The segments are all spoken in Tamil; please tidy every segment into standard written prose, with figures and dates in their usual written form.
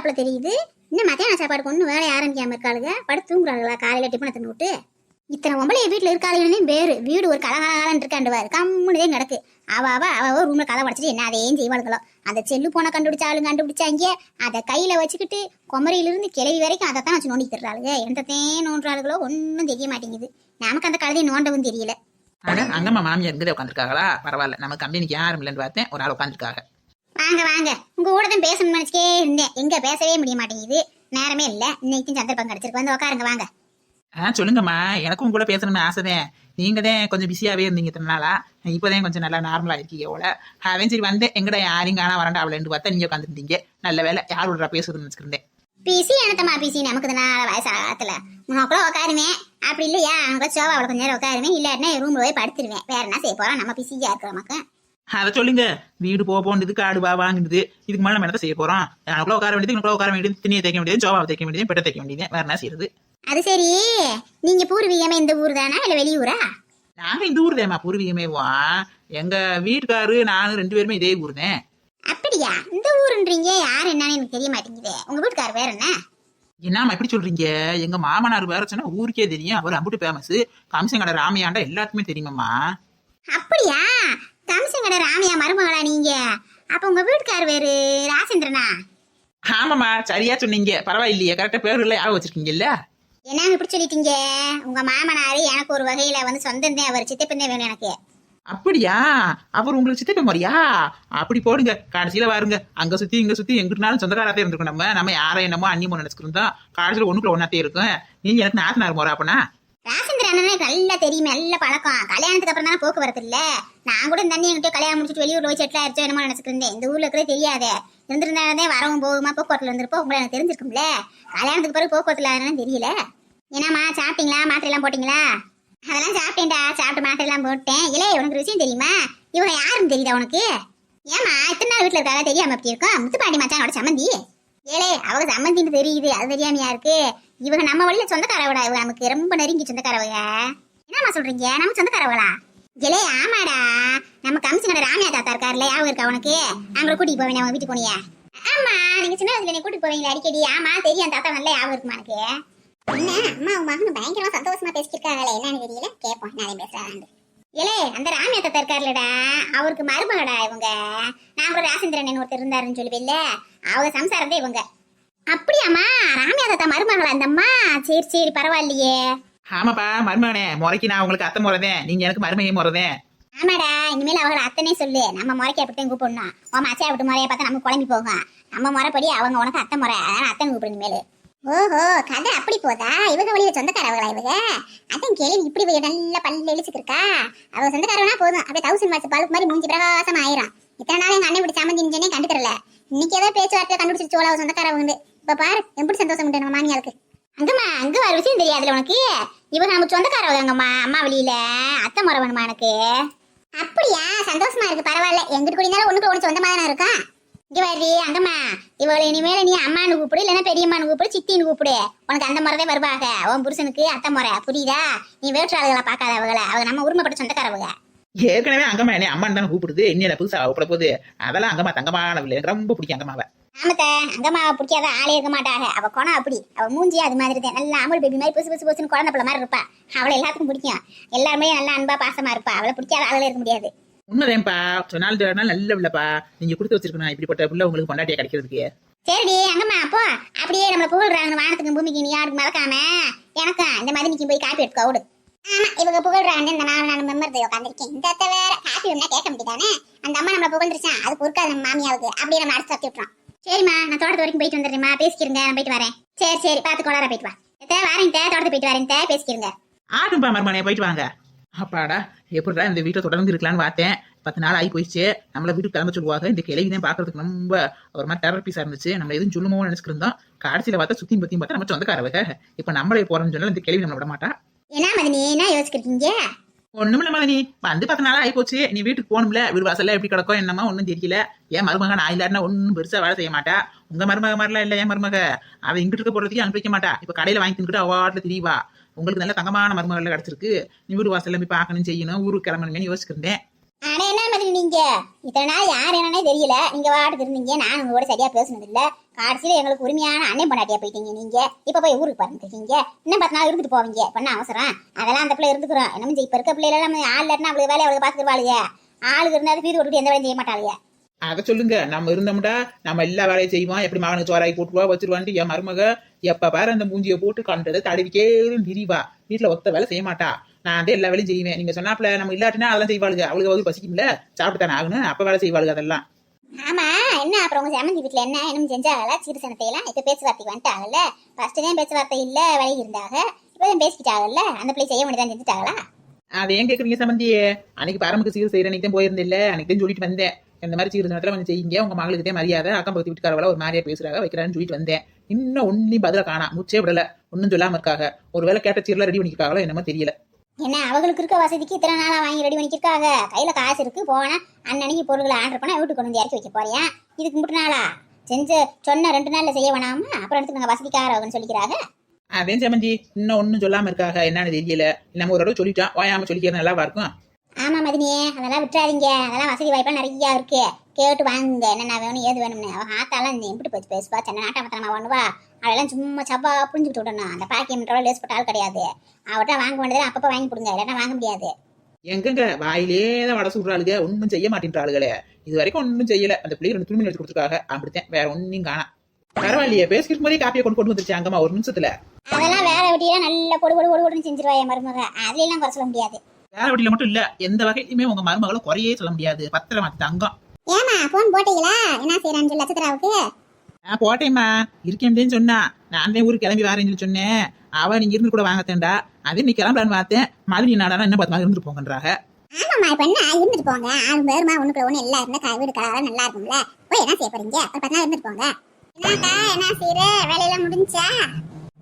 இருக்காப்புல தெரியுது. இன்னும் மத்தியான சாப்பாடு கொண்டு வேலை ஆரம்பிக்காம இருக்காளுங்க. படுத்து தூங்குறாளுங்களா காலையில டிஃபனை தின்னு விட்டு. இத்தனை பொம்பளை வீட்டுல இருக்காளுன்னு வேறு வீடு ஒரு கலகாலன்னு இருக்காண்டுவாரு. கம்முனே கிடக்கு. அவ ரூம்ல கதை உடச்சிட்டு என்ன அதையும் செய்வாளுகளோ. அந்த செல்லு போன கண்டுபிடிச்சாலும் கண்டுபிடிச்சாங்க. அதை கையில வச்சுக்கிட்டு குமரியிலிருந்து கிளவி வரைக்கும் அதைத்தான் வச்சு நோண்டி தர்றாளுங்க. எந்தத்தையும் நோண்டுறாளுகளோ ஒன்றும் தெரிய மாட்டேங்குது. நமக்கு அந்த கழுதையை நோண்டவும் தெரியல. அங்கம்மா மாமியார் இருந்தே உட்காந்துருக்காங்களா? பரவாயில்ல, நம்ம கம்பெனிக்கு யாரும் இல்லைன்னு பார்த்தேன், ஒரு ஆள் உட்காந்துருக்காங்க. வாங்க வாங்க, உங்க கூட தான் பேசணும்னு நினைச்சே இருந்தேன். எங்க பேசவே முடிய மாட்டேங்குது, நேரமே இல்ல. இன்னைக்கும் சந்தர்ப்பம் கிடைச்சிருக்கு, வந்து உட்காருங்க வாங்க. சொல்லுங்கம்மா, எனக்கும் உங்க கூட பேசணும்னு ஆசைதான். நீங்க தான் கொஞ்சம் பிஸியாவே இருந்தீங்க இத்தனை நாளா. இப்போதான் கொஞ்சம் நல்லா நார்மலா இருக்கீங்க போல. அதான் சரி வந்தேன். எங்கடா யாரையும் காணா வரண்டா அவளேன்னு பார்த்தா நீங்க உட்காந்துருந்தீங்க. நல்ல வேலை, யார் விடுறா பேசுறதுன்னு வச்சுருந்தேன். பிசி எனத்தம்மா பிசி, நமக்கு தான் வயசாகத்துல உனக்குள்ள உட்காருவேன். அப்படி இல்லையா அவங்க சோவா அவளை கொஞ்சம் நேரம் உட்காருவேன். இல்லாட்டினா ரூம்ல போய் படுத்துருவேன். வேற என்ன செய்ய போறோம், நம்ம பிஸியா இருக்கிற மக்கள். அதை சொல்லுங்க. வீடு போன்றது, காடு வாங்குது, இதுக்கு மேலே நம்ம என்ன செய்ய போறோம்? எனக்குள்ள உட்கார வேண்டியது, எனக்குள்ள உட்கார வேண்டியது, துணியை தைக்க வேண்டியது, சோவாவை தைக்க வேண்டியது, பெட்டை தைக்க வேண்டியது, வேற என்ன செய்யறது? அது சரி, நீங்க பூர்வீகமே இந்த ஊர் தானா இல்ல வெளியூரா? நாங்க இந்த ஊர் தேமா, பூர்வீகமேவா. எங்க வீட்டுக்காரு நானும் 2 பேருமே இதே ஊர் தான். அப்படியா? இந்த ஊருன்றீங்க, யாரு என்னன்னு எனக்கு தெரிய மாட்டேங்குது. உங்க வீட்டுக்காரு வேற என்ன? என்னம்மா இப்படி சொல்றீங்க? எங்க மாமனார் வேற சொன்னா ஊருக்கே தெரியும். அவர் அம்புட்டு ஃபேமஸ். கம்சங்கட ராமையாண்டா எல்லாத்துக்குமே தெரியுமாம்மா. அப்படியா? கம்சங்கட ராமையா மருமகளா நீங்க? அப்ப உங்க வீட்டுக்காரு வேறு ராசேந்திரனா? ஆமாம்மா, சரியா சொன்னீங்க. பரவாயில்லையே, கரெக்டா பேர் இல்ல ஞாபகம் வச்சிருக்கீங்கல்ல. என்னன்னு இப்படி சொல்லிட்டீங்க? உங்க மாமனாரு எனக்கு ஒரு வகையில வந்து சொந்தம் தான். அவர் சித்தப்பன் தான் வேணும் எனக்கு. அப்படியா? அவர் உங்களுக்கு சித்தப்ப மாதிரியா? அப்படி போடுங்க. கடைசியில வாருங்க, அங்க சுத்தி இங்க சுத்தி எங்கிட்டனாலும் சொந்தக்காரத்தே இருந்திருக்கும். நம்ம யாரை என்னமோ அன்னிமோ நினைச்சுக்கிருந்தோம். கடைசியில ஒண்ணுக்குள்ள ஒன்னாத்தே இருக்கும். நீங்க எனக்கு நாத்தனார் போற அப்பனா? ராசேந்திர அண்ணனே நல்லா தெரியும், நல்ல பழக்கம். கல்யாணத்துக்கு அப்புறம் தானே போக்குவரத்து இல்ல. நான் கூட இந்த அண்ணன் என்கிட்ட கல்யாணம் முடிச்சுட்டு வெளியூர் போய் செட்டில் ஆயிடுச்சோ என்னமோ நினைச்சுட்டு இருந்தேன். இந்த ஊர்ல இருக்கிறதே தெரியாதே. இருந்திருந்தாலே வரவும் போகுமா போக்குவரத்துல இருந்திருப்போம். உங்களை எனக்கு தெரிஞ்சிருக்கும்ல. கல்யாணத்துக்கு பிறகு போக்குவரத்துல என்னன்னு தெரியல. என்னம்மா சாப்பிட்டீங்களா? மாத்திரை எல்லாம் போட்டீங்களா? அதெல்லாம் சாப்பிட்டேன்டா. சாப்பிட்டு மாத்திரை எல்லாம் போட்டேன். இல்ல உனக்கு விஷயம் தெரியுமா? இவங்க யாருன்னு தெரியுதா உனக்கு? ஏமா இத்தனை நாள் வீட்டுல இருக்காங்க தெரியாம அப்படி இருக்கும்? முத்துப்பாண்டி மச்சானோட சம்மந்தி. ஏலே அவங்க சம்மந்தின்னு தெரியுது, அது தெரியாமையா இருக்கு? இவங்க நம்ம வழியில சொந்தக்காரவடா. இவங்க நமக்கு ரொம்ப நெருங்கி சொந்தக்காரவங்க. என்னம்மா சொல்றீங்க? நம்ம சொந்தக்காரவங்களா? ஏலே ஆமாடா, நம்ம கம்சங்கட ராமையா தாத்தா இருக்காருல்ல, யாவும் இருக்கா உனக்கு? அவங்களை கூட்டிட்டு போவேன் அவங்க வீட்டுக்கு போனியா? ஆமா, நீங்க சின்ன வயசுல நீ கூட்டிட்டு போவீங்களா அடிக்கடி? ஆமா தெரியும், தாத்தா நல்லா யாவும் இருக்குமா எனக்கு. என்ன அம்மா உங்க மகன் பயங்கரமா சந்தோஷமா பேசிருக்காங்களே, என்னன்னு தெரியல. கேட்போம் நிறைய பேசுறாங்க. ஏலே அந்த ராமையா தாத்தா இருக்காருலடா, அவருக்கு மருமகடா இவங்க. நான் கூட ராசேந்திரன் ஒருத்தர் இருந்தாருன்னு சொல்லுவேன்ல, அவங்க சம்சாரம் தான் இவங்க. அப்படியாம்மா? ராமையா தாத்தா மருமகளா இந்தம்மா? சரி சரி பரவாயில்லையே. ஆமாப்பா, மருமகனே. முறைக்கு நான் உங்களுக்கு அத்தை முறைதேன், நீங்க எனக்கு மருமையை முறைதேன். ஆமாடா, இனிமேல் அவங்களை அத்தனே சொல்லு. நம்ம முறைக்கு அப்படித்தான் கூப்பிடணும். உன் அச்சா விட்டு முறையை பார்த்தா நம்ம குழம்பி போகும். நம்ம முறைப்படி அவங்க உனக்கு அத்தை முறை, அதனால அத்தனை கூப்பிடு இனிமேல். ஓஹோ, கதை அப்படி போதா? இவங்க வழியில சொந்தக்காரவங்களா இவங்க? அதான் கேள்வி இப்படி நல்ல பல்ல இழிச்சுக்கிருக்கா. அவங்க சொந்தக்காரவனா போதும், அப்படியே 1000 வாட்ஸ் பல்ப் மாதிரி மூஞ்சி பிரகாசம் ஆயிரும். இத்தனை நாள் எங்க அண்ணன் இப்படி சம்மந்தின்னு கண்டுக்கிறல. இன்னைக்கு ஏதோ பேச்சுவார்த்தை கண்டுபிடிச்சிருச்சு அவ சொந்தக்காரவங்க. இப்ப பாரு எப்படி சந்தோஷம் உண்டு நம்ம மாமியாருக்கு. அங்கம்மா அங்க வர விஷயம் தெரியாதுல உனக்கு? இவங்க நமக்கு சொந்தக்காரவங்கம்மா. அம்மா வழியில அத்தை முறை வேணுமா எனக்கு? அப்படியா? சந்தோஷமா இருக்கு, பரவாயில்ல. எங்கிட்ட கூடினாலும் ஒண்ணுக்கு ஒண்ணு சொந்தமா தானே இருக்கா. இங்க வர்றி அங்கம்மா, இவளை இனிமேல நீ அம்மானு கூப்பிடு, இல்லைன்னா பெரியம்மானு கூப்பிடு, சித்தின்னு கூப்பிடு. உனக்கு அந்த முறைதான் வருவாங்க. உன் புருஷனுக்கு அத்தை முறை, புரியுதா? நீ வேற்றாளுகளை பார்க்காத அவங்களை. அவங்க நம்ம உரிமைப்பட்ட சொந்தக்காரவங்க. ஏற்கனவே அங்கம்மா என்ன அம்மான்னு தானே கூப்பிடுது. என்ன புதுசா கூப்பிட போகுது? அதெல்லாம் அங்கம்மா தங்கமான எனக்கு ரொம்ப பிடிக்கும் அங்கம்மாவை. ஆமத்த, அங்கம்மாவை பிடிக்காத ஆளே இருக்க மாட்டாங்க. அவ குணம் அப்படி, அவ மூஞ்சி அது மாதிரி தான். நல்லா அமுல் பேபி மாதிரி புதுசு புதுசு புதுசுன்னு குழந்தை பிள்ளை மாதிரி இருப்பா. அவளை எல்லாத்துக்கும் பிடிக்கும். எல்லாருமே நல்லா அன்பா பாசமா இருப்பா. அவளை பிடிக்காத ஆளே இருக்க முடியாது. உண்மைதேன்ப்பா, சொன்னாலும் நல்ல பிள்ளைப்பா. நீங்க கொடுத்து வச்சிருக்கணும் இப்படிப்பட்ட பிள்ளை உங்களுக்கு கொண்டாட்டியா கிடைக்கிறதுக்கு. சரிடி அங்கம்மா, அப்போ அப்படியே நம்மள புகழ்றாங்க வானத்துக்கு பூமிக்கு. நீ யாருக்கு மறக்காம எனக்கும் இந்த மாதிரி நீ போய் காப்பி எடுத்துக்கோ விடு. ஆமா, இவங்க புகழ்றாங்க. இந்த நான் மெம்பர் உட்காந்துருக்கேன். இந்த அத்தை வேற காப்பி ஒண்ணா கேட்க முடியாதானே? அந்த அம்மா நம்மள புகழ்ந்துருச்சான், அது பொறுக்காது நம்ம மாமியாவுக்கு. அப்படியே நம்ம அடிச்சு தட்டி விட்டுறோம். சரிம்மா, நான் தோட்டத்து வரைக்கும் போயிட்டு வந்துடுறேம்மா. பேசிக்கிறேங்க, நான் போயிட்டு வரேன். சரி சரி, பார்த்து கொள்ளார போயிட்டு வா. வரேன் தோட்டத்து போயிட்டு வரேன். பேசிக்கிறேங்க. ஆடும்பா மருமனே, போயிட்டு வாங்க. அப்பாடா, எப்படிடா இந்த வீட்டை தொடர்ந்து இருக்கலான்னு பார்த்தேன். 10 நாள் ஆகி போயிடுச்சு. நம்மள வீட்டுக்கு கிளம்ப சொல்லுவாங்க. இந்த கிளைவிதான் பாக்குறதுக்கு ரொம்ப ஒரு மாதிரி டெரர் பீஸா இருந்துச்சு. நம்ம எதுவும் சொல்லுமோ நினைச்சுட்டு இருந்தோம். கடைசியில பார்த்தா சுத்தியும் பத்தியும் பார்த்தா நம்ம சொந்தக்காரவங்க. இப்ப நம்மளே போறோம்னு சொன்னா இந்த கிளைவி நம்மள விட மாட்டா. என்ன மதினி, என்ன யோசிக்கிறீங்க? ஒண்ணுமில்ல மதனி, வந்து 10 நாள் ஆகி போச்சு. நீ வீட்டுக்கு போகணும்ல. வீடு வாசல்ல எப்படி கிடக்கும் என்னமா ஒன்னும் தெரியல. ஏன் மருமக நான் இல்லாருன்னா ஒன்னும் பெருசா வேலை செய்ய மாட்டா. உங்க மருமக மாதிரிலாம் இல்ல. ஏன் மருமக அவ இங்கிட்டு இருக்க போறதுக்கு அனுப்பிக்க மாட்டா. இப்ப கடையில வாங்கி தின்னுட்டு அவாட்ல திரிவா. உங்களுக்கு நல்ல தங்கமான மருமகள் கிடைச்சிருக்கு. நீ வீடு வாசல்ல போய் பார்க்கணும் செய்யணும், ஊருக்கு கிளம்பணுமே யோசிச்சிருந்தேன். ஆனா என்ன மாதிரி நீங்க இத்தனை நாள் யார் என்னன்னே தெரியல, நீங்க வாட்டுக்கு இருந்தீங்க, நான் உங்களோட சரியா பேசுனது இல்ல. கடைசியில எங்களுக்கு உரிமையான அண்ணன் பொண்டாட்டியா போயிட்டீங்க நீங்க. இப்ப போய் ஊருக்கு பறந்துருக்கீங்க, இன்னும் 10 நாள் இருந்துட்டு போவீங்க. பண்ண அவசரம் அதெல்லாம் அந்த பிள்ளை இருந்துக்கிறோம். என்ன இப்ப இருக்க பிள்ளைல நம்ம ஆள் இல்லாட்டினா அவளுக்கு வேலையை அவளுக்கு பாத்துக்குவாளுங்க. ஆளுக்கு இருந்தாலும் வீடு விட்டு எந்த வேலையும் செய்ய மாட்டாளுங்க. அதை சொல்லுங்க. நம்ம இருந்தோம்டா நம்ம எல்லா வேலையும் செய்வோம். எப்படி மகனுக்கு சோறாக்கி போட்டுருவா வச்சிருவான்ட்டு என் மருமக எப்ப பாரு அந்த மூஞ்சியை போட்டு கண்டதை தடவிக்கே திரிவா. வீட்டுல ஒத்த வேலை செய்ய மாட்டா. நான் வந்து எல்லா வேலையும் செய்வேன். நீங்க சொன்னாப்ல நம்ம இல்லாட்டினா அதெல்லாம் செய்வாளுங்க. அவளுக்கு வந்து பசிக்கும்ல, சாப்பிட்டு தானே ஆகணும். அப்ப வேலை செய்வாளுங்க அதெல்லாம். ஆமா என்ன அப்புறம் உங்க சமந்தி வீட்டுல என்ன செஞ்சாங்களா? சீர்சனத்தையெல்லாம் இப்ப பேச்சுவார்த்தைக்கு வந்துட்டாங்கல்ல. ஃபர்ஸ்ட் தான் பேச்சுவார்த்தை இல்ல விலகி இருந்தாங்க, இப்பதான் பேசிக்கிட்டாங்கல்ல. அந்த பிள்ளை செய்ய வேண்டியதான் செஞ்சுட்டாங்களா? அதை ஏன் கேக்குறீங்க சம்பந்தியே? அன்னைக்கு பரம்புக்கு சீர் செய்யற அன்னைக்கு தான் போயிருந்தில்ல, அன்னைக்கு தான் சொல்லிட்டு வந்தேன். இந்த மாதிரி சீர் நேரத்துல கொஞ்சம் செய்யுங்க, உங்க மகளுக்கு மரியாதை, அக்கம் பக்கத்து வீட்டுக்காரவள ஒரு மாதிரியா பேசுறாங்க வைக்கிறான்னு சொல்லிட்டு வந்தேன். இன்னும் ஒன்னையும் பதில காணா, முச்சே விடல, ஒன்னும் சொல்லாம இருக்காங்க. ஒருவேளை கேட்ட சீர்ல ரெடி பண்ணிருக்காங்களோ என்னமோ தெரியல. என்ன அவங்களுக்கு இருக்க வசதிக்கு இத்தனை நாளா வாங்கி ரெடி பண்ணிக்கிருக்காங்க. கையில காசு இருக்கு, போனா அன்னன்னைக்கு பொருட்களை ஆர்டர் பண்ணா வீட்டுக்கு கொண்டு வந்து இறக்கி வைக்க போறியா? இதுக்கு முட்டு நாளா செஞ்ச சொன்ன 2 நாள்ல செய்ய வேணாமா? அப்புறம் எடுத்து நாங்க வசதிக்காரவங்கன்னு சொல்லிக்கிறாங்க. அதே சம்பந்தி இன்னும் ஒன்னும் சொல்லாம இருக்காங்க, என்னன்னு தெரியல. நம்ம ஒரு தடவை சொல்லிட்டான், வாயாம சொல்லிக்கிறது நல்லாவா இருக்கும்? ஆமா மதினியே, அதெல்லாம் விட்டுறாதீங்க. அதெல்லாம் வசதி வாய்ப்பா நிறைய இருக்கு, கேட்டு வாங்குங்க. என்னென்ன வேணும் ஏது வேணும்னு. அவன் ஆத்தாலாம் இந்த எப்படி போச்சு பேசுவா, சென்னை நாட்டாமத்தனமா பண்ணுவா. அதெல்லாம் சும்மா சப்பா புரிஞ்சுக்கிட்டு விடணும். அந்த பாக்கியம் லேஸ் போட்ட ஆள் கிடையாது. அவட்ட வாங்க வேண்டியது அப்பப்ப வாங்கி கொடுங்க, இல்லைன்னா வாங்க முடியாது. எங்கங்க வாயிலேதான் வடை சுடுறாளுங்க, ஒன்னும் செய்ய மாட்டேன்றாளுகளே. இது வரைக்கும் ஒன்னும் செய்யல. அந்த பிள்ளைங்க 2 துணி எடுத்து கொடுத்துருக்காங்க, அப்படித்தான், வேற ஒன்னும் காணா. பரவாயில்லையே, பேசிக்கிட்டு போதே காப்பியை கொண்டு வந்துருச்சு அங்கம்மா ஒரு நிமிஷத்துல. அதெல்லாம் வேற வெட்டியெல்லாம் நல்ல பொடு செஞ்சிருவா என் மருமக. அதுல எல்லாம் குறை சொல்ல முடியாது. வேற வட்டியில மட்டும் இல்ல, எந்த வகையுமே உங்க மருமகளை குறையே சொல்ல முடியாது. பத்திர மாத்தி தங்கம். ஏமா போன் போட்டீங்களா? என்ன செய்யறான்னு சொல்லி நட்சத்திராவுக்கு போட்டேம்மா, இருக்கேன் சொன்னா. நான் தான் ஊருக்கு கிளம்பி வரேன்னு சொல்லி சொன்னேன். அவ நீங்க இருந்து கூட வாங்கத்தேன்டா. அதே நீ கிளம்பலான்னு பார்த்தேன். மாதிரி நாடா என்ன 10 நாள் இருந்துட்டு போங்கன்றாங்க. ஆமாமா, இப்ப என்ன இருந்துட்டு போங்க. ஆளு பேருமா ஒண்ணுக்குள்ள ஒண்ணு எல்லாம் இருந்தா வீடு கலவரம் நல்லா இருக்கும்ல. போய் என்ன செய்ய போறீங்க? ஒரு 10 நாள் இருந்துட்டு போங்க. என்னக்கா என்ன செய்யற? வேலையெல்லாம் முடிஞ்சா?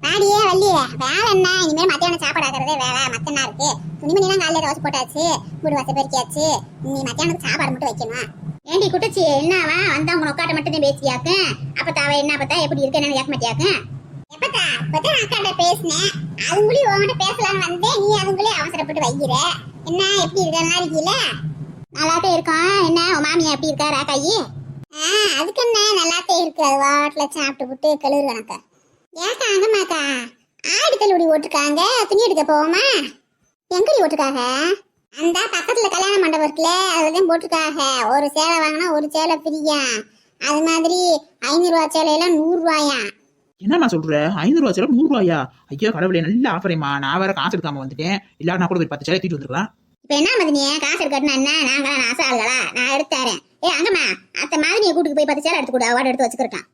பாடியே வள்ளியே, வேலை என்ன? இனிமேல் மத்தியானம் சாப்பாடு ஆகிறதே வேலை. மத்த என்ன இருக்கு? துணிமணிலாம் காலையில தோசை போட்டாச்சு, வீடு வாசல் பெருக்கியாச்சு. நீ மத்தியானத்துக்கு சாப்பாடு மட்டும் வைக்கணும். ஏண்டி குட்டச்சி, என்னவா வந்தா உங்க உட்காட்ட மட்டும் தான் பேசியாக்கு? அப்ப என்ன பார்த்தா எப்படி இருக்கு என்னன்னு கேட்க மாட்டியாக்கு? எப்பத்தா இப்பதான் அக்காட்ட பேசினேன். அதுங்களையும் உங்ககிட்ட பேசலான்னு வந்தேன். நீ அதுங்களையும் அவசரப்பட்டு வைக்கிற. என்ன எப்படி இருக்க? நல்லா இருக்கீல? நல்லாட்டே இருக்கான். என்ன உன் மாமியா எப்படி இருக்கா ராக்காயி? அதுக்கு என்ன நல்லாட்டே இருக்கு. அது வாட்டில சாப்பிட்டு விட்டு கழுவு கணக்க. ஏக்கா அங்கம்மாக்கா ஆடி தள்ளுபடி ஓட்டுருக்காங்க, துணி எடுக்க போவோமா? எங்கடி ஓட்டுருக்காங்க? அந்த பக்கத்துல கல்யாண மண்டபம் இருக்குல்ல, அதுதான் போட்டிருக்காங்க. ஒரு சேலை வாங்கினா ஒரு சேலை பிரியா. அது மாதிரி 500 ரூபா சேலையெல்லாம் 100 ரூபாயா. என்னம்மா சொல்ற? 500 ரூபா சேலை 100 ரூபாயா? ஐயோ கடவுளே, நல்ல ஆஃபரேம்மா. நான் வேற காசு எடுக்காம வந்துட்டேன். இல்லாட்டா கூட ஒரு 10 சேலை தூக்கிட்டு வந்துருக்கலாம். இப்ப என்ன மதினியே, காசு எடுக்கணும்னா என்ன? நாங்களாம் நாச ஆளுகளா? நான் எடுத்து தரேன். அங்கம்மா அத்த மாதிரியை கூட்டுக்கு போய் 10 சேலை எடுத்து கூட அவார்டு எடுத்து வச்சுக்கிட்டான்.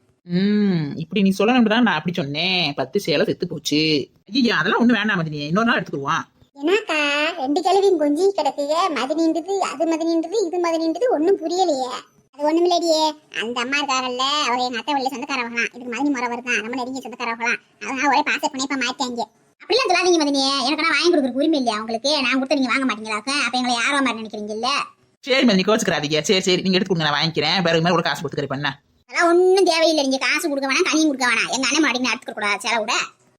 இப்படி நீ சொல்லணும்தான் நான் அப்படி சொன்னேன். 10 சேலை செத்து போச்சு. ஐயா அதெல்லாம் ஒண்ணு வேண்டாம் மதினி, இன்னொரு நாள் எடுத்துக்குவான். என்னக்கா 2 கிழவியும் கொஞ்சி கிடக்குங்க. மதினின்றது அது மதினின்றது இது மதினின்றது ஒன்னும் புரியலையே. அது ஒண்ணுமில்லடியே, அந்த அம்மா இருக்காரல்ல, அவங்க எங்க அத்தை வெளில சொந்தக்காரவங்களாம். இதுக்கு மதினி முறை வருதான், நம்ம நெருங்கிய சொந்தக்காரவங்களாம். அதனால ஒரே பாச பிணைப்பா மாட்டாங்க. அப்படிலாம் சொல்லாதீங்க மதினியே. எனக்கு நான் வாங்கி கொடுக்குற உரிமை இல்லையா உங்களுக்கு? நான் கொடுத்த நீங்க வாங்க மாட்டீங்களாக்க? அப்ப எங்களை யாரோ மாதிரி நினைக்கிறீங்கல்ல? சரி மதினி, கோச்சுக்கிறாதீங்க. சரி நீங்க எடுத்து கொடுங்க, நான் வாங்கிக்கிறேன். வேற மாதிரி கூட காசு கொடுத்துக்கிறேன் பண்ண. அதெல்லாம் ஒன்னும் தேவையில்லை. நீங்க காசு கொடுக்க வேணாம், கனியும் கொடுக்க வேணாம். எங்க அண்ணன் மாட்டிங்க எடுத்துக்க கூடாது செலவு கூட.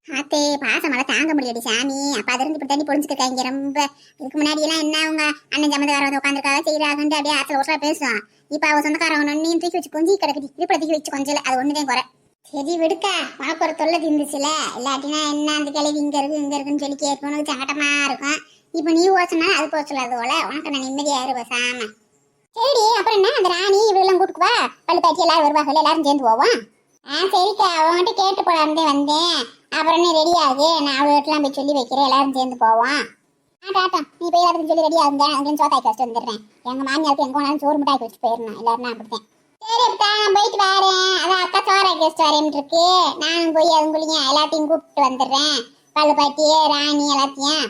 ஆத்தே பாசமலை தாங்க முடியாது சாமி. அப்ப அது இருந்து இப்படி தண்ணி பொழிஞ்சுக்கிட்டாங்க ரொம்ப. இதுக்கு முன்னாடி எல்லாம் என்ன அவங்க அண்ணன் சம்மந்தக்காரங்க உட்காந்துருக்காங்க செய்யறாங்கன்ட்டு அப்படியே ஆத்துல ஒருத்தா பேசுவான். இப்ப அவ சொந்தக்காரங்க ஒன்னையும் தூக்கி வச்சு கொஞ்சம் கிடக்குது. இப்படி தூக்கி வச்சு கொஞ்சம் அது ஒண்ணுதான் குறை. சரி விடுக்கா, உனக்கு ஒரு தொல்லை இருந்துச்சுல. இல்லாட்டினா என்ன அந்த கிளவி இங்க இருக்குன்னு சொல்லி கேட்கும், உனக்கு சங்கடமா இருக்கும். இப்ப நீ ஓச்சனா அது போக சொல்லாது போல. உனக்கு நான் நிம்மதியா இருப்பேன் சாம. சரி அப்புறம் என்ன, அந்த ராணி இவெல்லாம் கூட்டுக்குவா, பள்ளி பாட்டி எல்லாரும் வருவாங்க, எல்லாரும் சேர்ந்து போவோம். சரிக்கா, அவங்ககிட்ட கேட்டு போலாம்னே வந்தேன். அப்புறம் நீ ரெடி ஆகு, நான் அவங்ககிட்டலாம் போய் சொல்லி வைக்கிறேன், எல்லாரும் சேர்ந்து போவோம். டாட்டா, நீ போய் எல்லாருக்கும் சொல்லி ரெடி ஆகுங்க. அங்கேயும் சோத்தாக்கி வச்சுட்டு வந்துடுறேன். எங்க மாமியாருக்கு எங்க வேணாலும் சோறு மிட்டாக்கி வச்சுட்டு போயிடணும். எல்லாரும் அப்படித்தான். சரி அப்பா, நான் போயிட்டு வரேன். அதான் அக்கா சோறாக்கி வச்சுட்டு வரேன் இருக்கு. நானும் போய் அதுங்களையும் எல்லாத்தையும் கூப்பிட்டு வந்துடுறேன். பள்ளி பாட்டி ராணி எல்லாத்தையும்.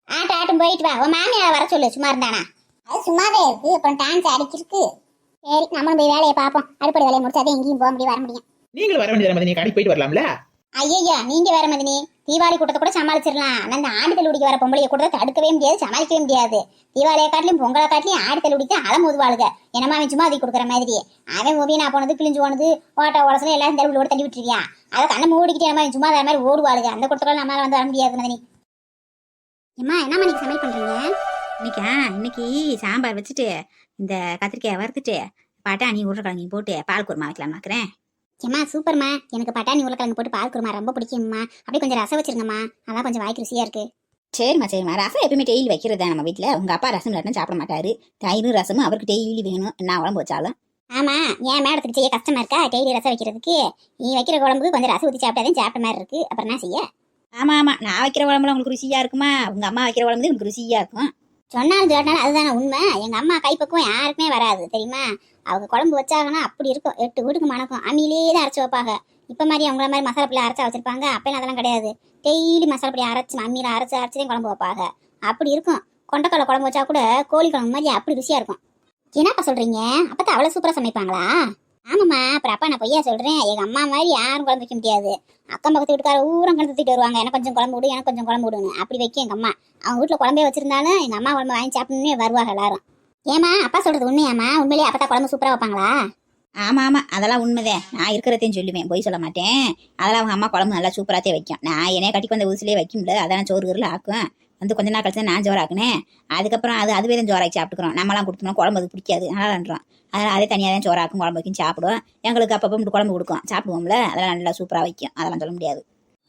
ஆட்டும் போயிட்டு வா. உன் மாமியார் வர சொல்லு, சும்மா இருந்தானா? அது சும்மாவே இருக்கு, அப்புறம் டான்ஸ் அடிச்சிருக்கு. சரி நம்மளும் போய் வேலையை பார்ப்போம். அடிப்படை வேலையை முடிச்சாதான் எங்கேயும் போக முடியும், வர முடியும். நீங்களும் வர வேண்டியது மதினி, கடைக்கு போயிட்டு வரலாம்ல? ஐயா நீங்க வேற மதினி, தீபாவளி கூட்டத்தை கூட சமாளிச்சிடலாம். ஆனா அந்த ஆடி தள்ளுடிக்கு வர பொம்பளைய கூட தடுக்கவே முடியாது, சமாளிக்கவே முடியாது. தீபாவளியை காட்டிலும் பொங்கலை காட்டிலும் ஆடி தள்ளுடிக்கு அலமோதுவாளுக. என்னமா அவன் சும்மா அதை கொடுக்குற மாதிரி. அவன் ஓவியனா போனது கிழிஞ்சு போனது ஓட்ட ஓடசலும் எல்லாரும் தள்ளுபடியோட தள்ளி விட்டுருக்கியா. அதை கண்ணை மூடிக்கிட்டே நம்ம சும்மா வேற மாதிரி ஓடுவாளுக. அந்த கூட்டத்தோட நம்மளால வந்து வர முடியாது மதினி. அம்மா என்ன மணிக்கு சமையல் பண்றீங்க? இன்னைக்கு சாம்பார் வச்சுட்டு இந்த கத்திரிக்காயை வறுத்துட்டு பட்டாணி உருளைக்கிழங்கு போட்டு பால் குருமா வைக்கலாம் பார்க்குறேன். ஏம்மா சூப்பர்மா, எனக்கு பட்டாணி உருளைக்கிழங்கு போட்டு பால் குருமா ரொம்ப பிடிக்கும்மா. அப்படியே கொஞ்சம் ரசம் வச்சிருங்கம்மா, அதான் கொஞ்சம் வாய்க்கு ருசியா இருக்கு. சரிம்மா ரசம் எப்பவுமே டெய்லி வைக்கிறது தான் நம்ம வீட்டில். உங்கள் அப்பா ரசம் இல்லாட்டினா சாப்பிட மாட்டாரு. தயிரும் ரசமும் அவருக்கு டெய்லி வேணும், என்ன உடம்பு வச்சாலும். ஆமா, என் மேடத்துக்கு செய்ய கஷ்டமா இருக்கா டெய்லி ரசம் வைக்கிறதுக்கு? நீ வைக்கிற குழம்புக்கு கொஞ்சம் ரசம் ஊற்றி சாப்பிட்டாதான் சாப்பிட்ட மாதிரி இருக்கு. அப்புறம் என்ன செய்ய? ஆமாம் நான் வைக்கிற குழம்புல உங்களுக்கு ருசியாக இருக்குமா? உங்கள் அம்மா வைக்கிற குழம்பு உங்களுக்கு ருசியாக இருக்கும். சொன்னாலும் அதுதானே உண்மை. எங்க அம்மா கைப்பக்கம் யாருக்குமே வராது தெரியுமா? அவங்க குழம்பு வச்சாங்கன்னா அப்படி இருக்கும், 8 வீட்டுக்கு மணக்கும். அம்மியிலே தான் அரைச்சி வைப்பாங்க. இப்போ மாதிரி அவங்கள மாதிரி மசாலா பொடி அரைச்சா வச்சிருப்பாங்க. அப்பெல்லாம் அதெல்லாம் கிடையாது. டெய்லி மசாலா பொடி அரைச்சி அம்மியில் அரைச்சி தான் குழம்பு வைப்பாங்க. அப்படி இருக்கும். கொண்டக்கடலை குழம்பு வச்சா கூட கோழி குழம்பு மாதிரி அப்படி ருசியா இருக்கும். என்னப்பா சொல்றீங்க? அப்பதான் அவ்வளவு சூப்பரா சமைப்பாங்களா? ஆமாம்மா, அப்புறம் அப்பா நான் பொய்யா சொல்றேன்? எங்க அம்மா மாதிரி யாரும் குழம்பு வைக்க முடியாது. அக்கம் பக்கத்து வீட்டுக்கார ஊரம் கண்டு தூக்கிட்டு வருவாங்க, எனக்கு கொஞ்சம் குழம்பு விடு, எனக்கு கொஞ்சம் குழம்பு விடுன்னு. அப்படி வைக்க எங்க அம்மா. அவங்க வீட்டுல குழம்பே வச்சிருந்தாலும் எங்க அம்மா குழம்பு வாங்கி சாப்பிடணும்னு வருவாங்க எல்லாரும். ஏமா அப்பா சொல்றது உண்மையாமா? உண்மையிலேயே அப்பதான் குழம்பு சூப்பரா வைப்பாங்களா? ஆமாம் அதெல்லாம் உண்மைதான். நான் இருக்கிறதையும் சொல்லுவேன், பொய் சொல்ல மாட்டேன். அதெல்லாம் அவங்க அம்மா குழம்பு நல்லா சூப்பராகத்தே வைக்கும். நான் என்னைய கட்டிக்கு வந்த ஊசிலே வைக்க முடியல, அதான் சோறு கருள் ஆக்கும். வந்து கொஞ்ச நாள் கழிச்சு நான் ஜோறு ஆக்குனேன். அதுக்கப்புறம் அதுவே தான் ஜோறாக்கி சாப்பிட்டுக்கிறோம். நம்மளாம் கொடுத்தோம்னா குழம்பு அது பிடிக்காது, நல்லான்றோம். அதனால் அதே தனியாக தான் சோறாக்கும், குழம்பு வைக்கும், சாப்பிடுவோம். எங்களுக்கு அப்பப்போ குழம்பு கொடுக்கும், சாப்பிடுவோம்ல. அதெல்லாம் நல்லா சூப்பராக வைக்கும், அதெல்லாம் சொல்ல முடியாது.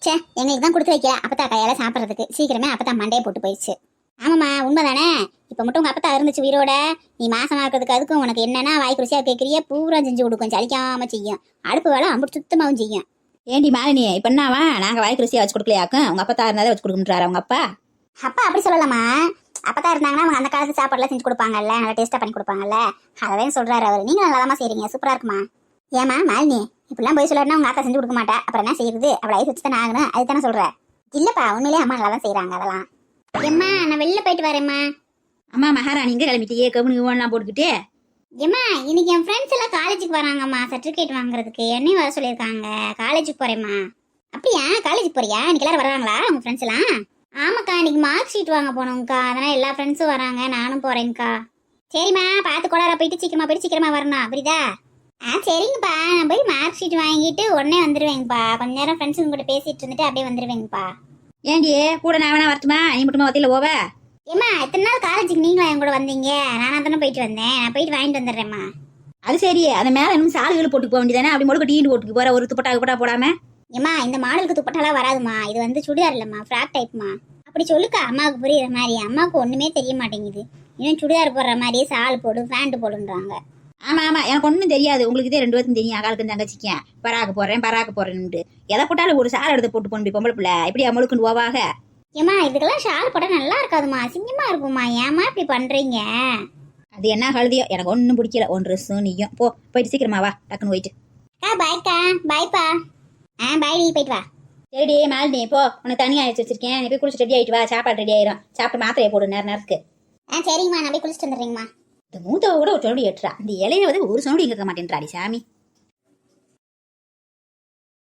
சே, எங்களுக்கு தான் கொடுத்து வைக்கல அப்பத்தா கையால சாப்பிட்றதுக்கு. சீக்கிரமே அப்பத்தா மண்டையை போட்டு போயிடுச்சு. ஆமாம்மா உண்மைதானே? இப்போ மட்டும் உங்க அப்பத்தா இருந்துச்சு உயிரோட, நீ மாசமா இருக்கிறதுக்கு அதுக்கும் உனக்கு என்னன்னா வாய்க்கு ருசியா கேட்குறிய பூரா செஞ்சு கொடுக்கும், சலிக்காம செய்யும். அடுப்பு வேலை அம்புட்டு சுத்தமாகவும் செய்யும். ஏண்டி மாலினி, இப்போ என்னவா நாங்கள் வாய்க்கு ருசியாக வச்சு கொடுக்கலையாக்கும்? உங்கள் அப்பா தான் இருந்தாலே வச்சு கொடுக்குறாரு அவங்க அப்பா. அப்பா அப்படி சொல்லலாமா? அப்பதான் இருந்தாங்கன்னா அவங்க அந்த காலத்து சாப்பாடுலாம் செஞ்சு கொடுப்பாங்கல்ல, நல்லா டேஸ்டா பண்ணி கொடுப்பாங்கல்ல, அதான் சொல்றாரு அவர். நீங்க நல்லாதாமா செய்றீங்க, சூப்பரா இருக்குமா? ஏமா மாலினி, இப்படிலாம் போய் சொல்லாருன்னா உங்க அக்கா செஞ்சு கொடுக்க மாட்டா, அப்புறம் என்ன செய்யுது? அவளை ஐஸ் வச்சு தானே ஆகணும், அதுதானே சொல்ற? இல்லப்பா உண்மையிலேயே அம்மா நல்லா தான் செய்யறாங்க அதெல்லாம். ஏம்மா நான் வெளில போயிட்டு வரேம்மா. அம்மா மகாராணி இங்கே கிளம்பிட்டியே, கவுனு ஓன்லாம் போட்டுக்கிட்டு. ஏம்மா இன்னைக்கு என் ஃப்ரெண்ட்ஸ் எல்லாம் காலேஜுக்கு வராங்கம்மா, சர்டிஃபிகேட் வாங்குறதுக்கு. என்னையும் வர சொல்லியிருக்காங்க. காலேஜுக்கு போறேம்மா. அப்படியா, காலேஜுக்கு போறியா? இன்னைக்கு எல்லாரும் வராங்களா உங்க ஃப்ரெண்ட்ஸ் எல்லாம்? ஆமாக்கா, இன்னைக்கு மார்க் ஷீட் வாங்க போனோம்க்கா, அதனால எல்லா ஃப்ரெண்ட்ஸும் வராங்க, நானும் போறேன்க்கா. சரிம்மா பார்த்து கொடார போயிட்டு சீக்கிரமா வரணும், புரியுதா? சரிங்கப்பா, நான் போய் மார்க் ஷீட் வாங்கிட்டு உடனே வந்துடுவேங்கப்பா. கொஞ்ச நேரம் ஃப்ரெண்ட்ஸுங்க கூட பேசிட்டு இருந்துட்டு அப்படியே வந்துடுவேங்கப்பா. ஏண்டி கூட நான் வேணா வரட்டுமா? நீ மட்டுமா ஒத்தையில போவ? ஏம்மா இத்தனை நாள் காலேஜுக்கு நீங்களும் என் கூட வந்தீங்க, நானா தானே போயிட்டு வந்தேன். நான் போயிட்டு வாங்கிட்டு வந்துடுறேம்மா. அது சரி, அந்த மேலே இன்னும் சாலுகள் போட்டுக்கு போக வேண்டியதானே? அப்படி முழுக்க டீண்டு போட்டுக்கு போற, ஒரு துப்பட்டா போடாம. ஏம்மா இந்த மாடலுக்கு துப்பட்டாலாம் வராதுமா, இது வந்து சுடிதார் இல்லம்மா, ஃப்ராக் டைப்மா. அப்படி சொல்லுக்கா அம்மாவுக்கு புரியுற மாதிரி. அம்மாவுக்கு ஒண்ணுமே தெரிய மாட்டேங்குது. இன்னும் சுடிதார் போடுற மாதிரியே சால் போடு பேண்ட் போடுன்றாங்க. ஆமா எனக்கு ஒன்றும் தெரியாது. உங்களுக்கு இதே 2 பேருக்கும் தெரியும், அகாலுக்கு தங்கச்சிக்கேன். பராக்கு போறேன்னு எதை போட்டாலும் ஒரு சால் எடுத்து போட்டு போன பொம்பளை பிள்ளை இப்படி அம்மளுக்குன்னு போவாக. ஏம்மா இதுக்கெல்லாம் ஷால் போட்டா நல்லா இருக்காதுமா, அசிங்கமா இருக்குமா. ஏமா இப்படி பண்றீங்க? அது என்ன கழுதியோ, எனக்கு ஒன்றும் பிடிக்கல. ஒன் ட்ரெஸ்ஸும் நீயும் போயிட்டு சீக்கிரமா வா, டக்குன்னு போயிட்டு. பாய்க்கா. பாய்ப்பா. பாய், நீ போயிட்டு வா. சரிடி மாலினி, போ, உனக்கு தனியாக அழைச்சி வச்சிருக்கேன். நீ போய் குளிச்சு ரெடி ஆயிட்டு வா, சாப்பாடு ரெடி ஆயிரும். சாப்பிட்டு மாத்திரையை போடு நேரத்துக்கு. சரிங்கம்மா, நான் போய் குளிச்சுட்டு வந்துடுறேங்கம்மா. இந்த மூத்தவ கூட ஒரு சொன்னடி ஏற்றா, இந்த இலையில வந்து ஒரு சொன்னடி இருக்க மாட்டேன்றாடி சாமி.